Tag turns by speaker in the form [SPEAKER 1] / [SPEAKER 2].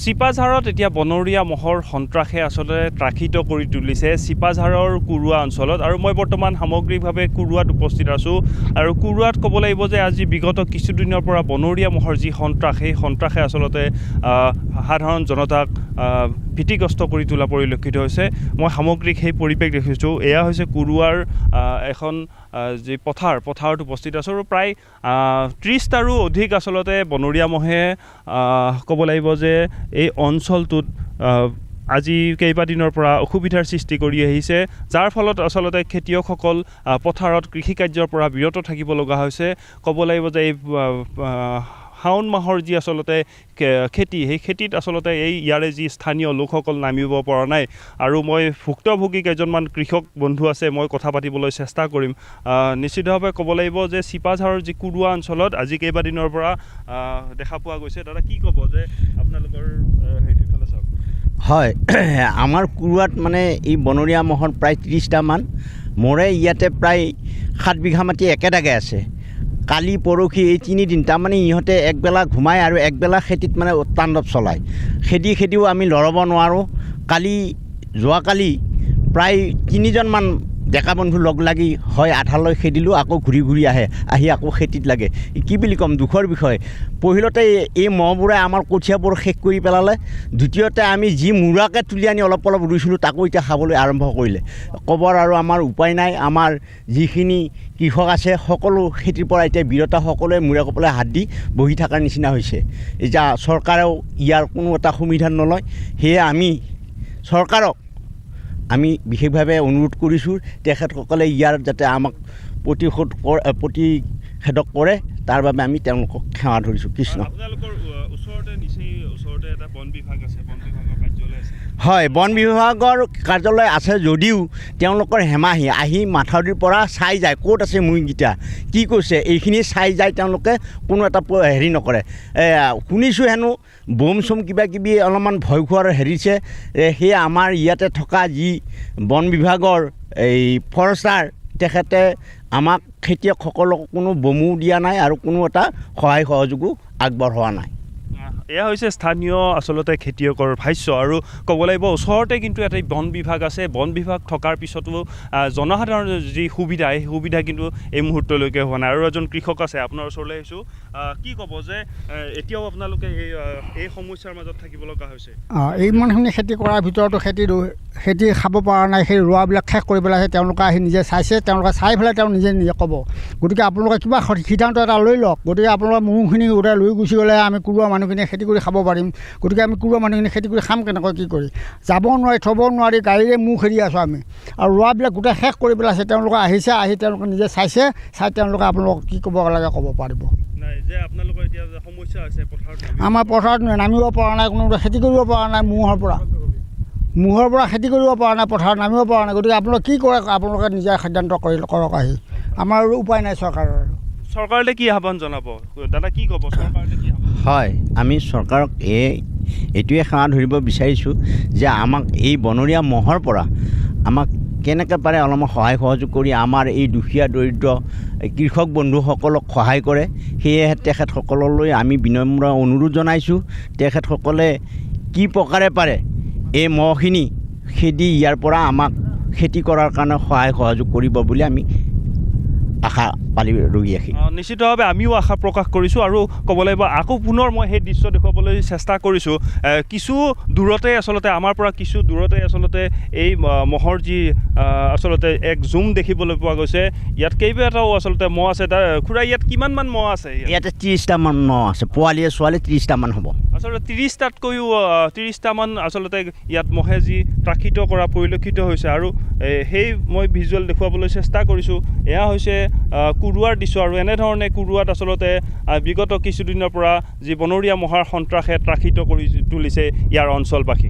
[SPEAKER 1] চিপাঝাৰত এতিয়া বনৰীয়া মহৰ সন্ত্ৰাসে আচলতে ত্ৰাসিত কৰি তুলিছে চিপাঝাৰৰ কুৰুৱা অঞ্চলত আৰু মই বৰ্তমান সামগ্ৰিকভাৱে কুৰুৱাত উপস্থিত আছোঁ আৰু কুৰুৱাত ক'ব লাগিব যে আজি বিগত কিছুদিনৰ পৰা বনৰীয়া মহৰ যি সন্ত্ৰাস সেই সন্ত্ৰাসে আচলতে সাধাৰণ জনতাক ভীতিগ্ৰস্ত কৰি তোলা পৰিলক্ষিত হৈছে মই সামগ্ৰিক সেই পৰিৱেশ দেখিছোঁ এয়া হৈছে কুৰুৱাৰ এখন যি পথাৰত উপস্থিত আছোঁ আৰু প্ৰায় 30টাৰো অধিক আচলতে বনৰীয়া মহে ক'ব লাগিব যে এই অঞ্চলটোত আজি কেইবাদিনৰ পৰা অসুবিধাৰ সৃষ্টি কৰি আহিছে যাৰ ফলত আচলতে খেতিয়কসকল পথাৰত কৃষিকাৰ্যৰ পৰা বিৰত থাকিব লগা হৈছে ক'ব লাগিব যে এই শাওণ মাহৰ যি আচলতে খেতি সেই খেতিত আচলতে ইয়াৰে যি স্থানীয় লোকসকল নামিব পৰা নাই আৰু মই ভুক্তভোগী কেইজনমান কৃষক বন্ধু আছে মই কথা পাতিবলৈ চেষ্টা কৰিম নিশ্চিতভাৱে ক'ব লাগিব যে চিপাঝাৰৰ যি কুৰুৱা অঞ্চলত আজি কেইবাদিনৰ পৰা দেখা পোৱা গৈছে দাদা কি ক'ব যে আপোনালোকৰ সেইফালে চাওক
[SPEAKER 2] হয় আমাৰ কুৰুৱাত মানে এই বনৰীয়া মহৰ প্ৰায় 30টামান মোৰে ইয়াতে প্ৰায় 7 বিঘা মাটি একেদাগে আছে কালি পৰহি এই 3 দিন তাৰমানে ইহঁতে একবেলা ঘুমায় আৰু একবেলা খেতিত মানে তাণ্ডৱ চলায় খেদিও আমি লৰাব নোৱাৰোঁ যোৱাকালি প্ৰায় 3জনমান ডেকা বন্ধু লগ লাগি হয় আধালৈ খেদিলোঁ আকৌ ঘূৰি আহি আকৌ খেতিত লাগে কি বুলি ক'ম দুখৰ বিষয় পহিলতে এই মহবোৰে আমাৰ কঠীয়াবোৰ শেষ কৰি পেলালে দ্বিতীয়তে আমি যি মুৰাকে তুলি আনি অলপ ৰুইছিলোঁ তাকো এতিয়া খাবলৈ আৰম্ভ কৰিলে ক'বৰ আৰু আমাৰ উপায় নাই আমাৰ যিখিনি কৃষক আছে সকলো খেতিৰ পৰা এতিয়া বিৰত সকলোৱে মূৰে কপালে হাত দি বহি থকাৰ নিচিনা হৈছে এতিয়া চৰকাৰেও ইয়াৰ কোনো এটা সুবিধা নলয় সেয়ে আমি চৰকাৰক আমি বিশেষভাৱে অনুৰোধ কৰিছোঁ তেখেতসকলে ইয়াৰ যাতে আমাক প্ৰতিষেধক কৰে তাৰ বাবে আমি তেওঁলোকক সেৱা ধৰিছোঁ কৃষ্ণ হয় বন বিভাগৰ কাৰ্যালয় আছে যদিও তেওঁলোকৰ হেমাহি আহি মাথাউৰিৰ পৰা চাই যায় ক'ত আছে মুৰ্গীকেইটা কি কৈছে এইখিনি চাই যায় তেওঁলোকে কোনো এটা হেৰি নকৰে শুনিছোঁ হেনো বোম চোম কিবাকিবি অলপমান ভয় খোৱাৰ হেৰিছে সেয়ে আমাৰ ইয়াতে থকা যি বন বিভাগৰ এই ফৰেষ্টাৰ তেখেতে আমাক খেতিয়কসকলক কোনো বমো দিয়া নাই আৰু কোনো এটা সহায় সহযোগো আগবঢ়োৱা নাই
[SPEAKER 1] এয়া হৈছে স্থানীয় আচলতে খেতিয়কৰ ভাষ্য আৰু ক'ব লাগিব ওচৰতে কিন্তু এটা বন বিভাগ আছে বন বিভাগ থকাৰ পিছতো জনসাধাৰণৰ যি সুবিধা সেই সুবিধা কিন্তু এই মুহূৰ্তলৈকে হোৱা নাই আৰু এজন কৃষক আছে আপোনাৰ ওচৰলৈ আহিছোঁ কি ক'ব যে এতিয়াও আপোনালোকে এই সমস্যাৰ মাজত থাকিব লগা হৈছে
[SPEAKER 3] ইমানখিনি খেতি কৰাৰ ভিতৰতো খেতি খাব পৰা নাই সেই ৰোৱাবিলাক শেষ কৰি পেলাইছে তেওঁলোকে আহি নিজে চাইছে তেওঁলোকে চাই পেলাই তেওঁ নিজে ক'ব গতিকে আপোনালোকে কিবা সিদ্ধান্ত এটা লৈ লওক গতিকে আপোনালোকে মহখিনি গোটেই লৈ গুচি গ'লে আমি কুৰুৱা মানুহখিনিয়ে খেতি কৰি খাব পাৰিম গতিকে আমি কুৰুৱা মানুহখিনি খেতি কৰি খাম কেনেকৈ কি কৰি যাব নোৱাৰি থ'ব নোৱাৰি গাড়ীৰে মুখ এৰি আছোঁ আমি আৰু ৰোৱাবিলাক গোটেই শেষ কৰি পেলাইছে তেওঁলোকে আহিছে আহি তেওঁলোকে নিজে চাই তেওঁলোকে আপোনালোকক কি ক'ব লাগে ক'ব পাৰিব আমাৰ পথাৰত নামিব পৰা নাই কোনো খেতি কৰিব পৰা নাই মহৰ পৰা খেতি কৰিব পৰা নাই পথাৰত নামিব পৰা নাই গতিকে আপোনালোকে কি কৰে আপোনালোকে নিজে সিদ্ধান্ত কৰক আহি আমাৰ উপায় নাই
[SPEAKER 1] চৰকাৰলৈ কি আহ্বান জনাব দাদা কি ক'ব চৰকাৰলৈ কি
[SPEAKER 2] হয় আমি চৰকাৰক এইটোৱে সেৱা ধৰিব বিচাৰিছোঁ যে আমাক এই বনৰীয়া মহৰ পৰা আমাক কেনেকৈ পাৰে অলপমান সহায় সহযোগ কৰি আমাৰ এই দুখীয়া দৰিদ্ৰ কৃষক বন্ধুসকলক সহায় কৰে সেয়েহে তেখেতসকললৈ আমি বিনম্ৰ অনুৰোধ জনাইছোঁ তেখেতসকলে কি প্ৰকাৰে পাৰে এই মহখিনি খেদি ইয়াৰ পৰা আমাক খেতি কৰাৰ কাৰণে সহায় সহযোগ কৰিব বুলি আমি আশা পালি ৰৈ আহি
[SPEAKER 1] নিশ্চিতভাৱে আমিও আশা প্ৰকাশ কৰিছোঁ আৰু ক'ব লাগিব আকৌ পুনৰ মই সেই দৃশ্য দেখুৱাবলৈ চেষ্টা কৰিছোঁ কিছু দূৰতে আচলতে আমাৰ পৰা কিছু দূৰতে আচলতে এই মহৰ যি আচলতে এক জুম দেখিবলৈ পোৱা গৈছে ইয়াত কেইবাটাও আচলতে মহ আছে তাৰ খুৰা ইয়াত কিমানমান মহ আছে
[SPEAKER 2] ইয়াতে 30টামান মহ আছে পোৱালীয়ে ছোৱালী 30টামান হ'ব আচলতে
[SPEAKER 1] 30টামান আচলতে ইয়াত মহে যি ত্ৰাসিত কৰা পৰিলক্ষিত হৈছে আৰু সেই মই ভিজুৱেল দেখুৱাবলৈ চেষ্টা কৰিছোঁ এয়া হৈছে কুৰুৱাৰ দৃশ্য আৰু এনেধৰণে কুৰুৱাত আচলতে বিগত কিছুদিনৰ পৰা যি বনৰীয়া মহাৰ সন্ত্ৰাসে ত্ৰাসিত কৰি তুলিছে ইয়াৰ অঞ্চলবাসী